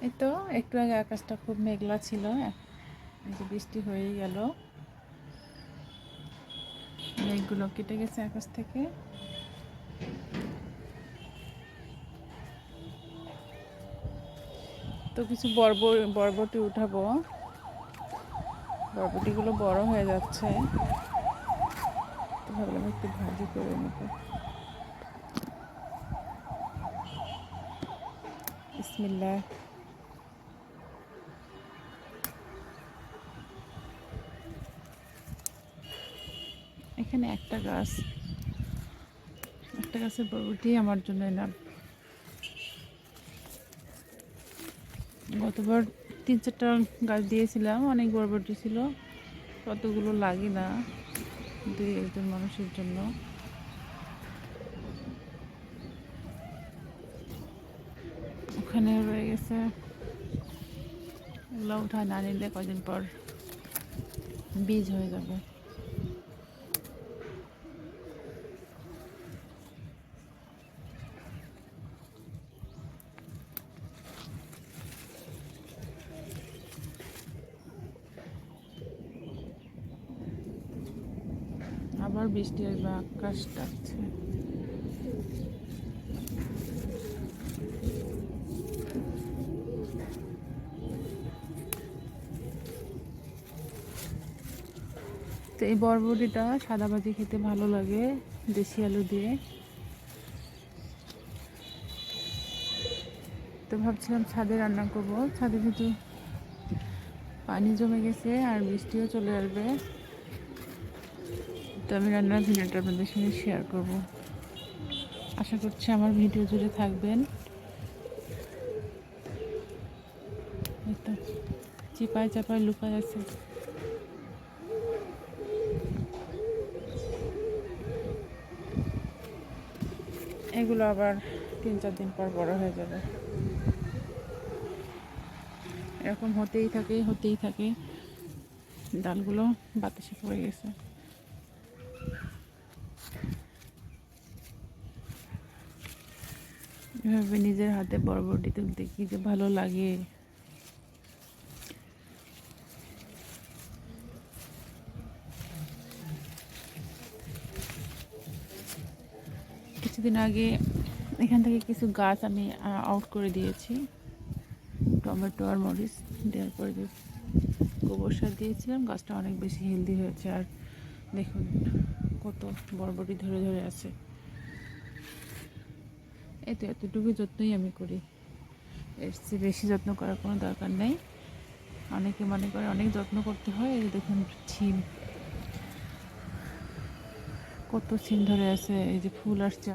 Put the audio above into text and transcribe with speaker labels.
Speaker 1: এই তো একটু আগে আকাশটা খুব মেঘলা ছিল, এই যে বৃষ্টি হয়েই গেল, মেঘগুলো কেটে গেছে আকাশ থেকে। তো কিছু বরবটি উঠাবো, বরবটিগুলো বড় হয়ে যাচ্ছে, তো ভাবলাম একটু ভাজি করে নেব। বিসমিল্লাহ। এখানে একটা গাছের বরবটি আমার জন্য এনাফ। গতবার 3-4টা গাছ দিয়েছিলাম, অনেক বরবটি ছিল, কতগুলো লাগে না 2-1 জন মানুষের জন্য। ওখানে রয়ে গেছে, এগুলো উঠায় না নিলে কয়দিন পর বীজ হয়ে যাবে। আবার বৃষ্টি আসবে, আকাশ ডাকছে। তো এই বরবটিটা সাদা ভাজি খেতে ভালো লাগে, দেশি আলু দিয়ে। তো ভাবছিলাম ছাদে রান্না করব, ছাদে যেহেতু পানি জমে গেছে আর বৃষ্টিও চলে আসবে, তো আমি রান্নার ভিডিওটা আপনাদের সঙ্গে শেয়ার করব। আশা করছি আমার ভিডিও জুড়ে থাকবেন। এই তো চিপায় চাপায় লুকায় আছে, এগুলো আবার 3-4 দিন পর বড় হয়ে যাবে। এরকম হতেই থাকে, ডালগুলো বাতাসে পড়ে গেছে। এভাবে নিজের হাতে বরবটি তুলতে কি যে ভালো লাগে। কিছুদিন আগে এখান থেকে কিছু গাছ আমি আউট করে দিয়েছি, টমেটো আর মরিচ দেওয়ার পরে যে গোবর সার দিয়েছিলাম, গাছটা অনেক বেশি হেলদি হয়েছে। আর দেখুন কত বরবটি ধরে ধরে আছে। এই তো এতটুকু যত্নই আমি করি, এর চেয়ে বেশি যত্ন করার কোনো দরকার নেই। অনেকে মনে করে অনেক যত্ন করতে হয়। এই দেখুন ছিম, কত ছিম ধরে আছে, এই যে ফুল আসছে।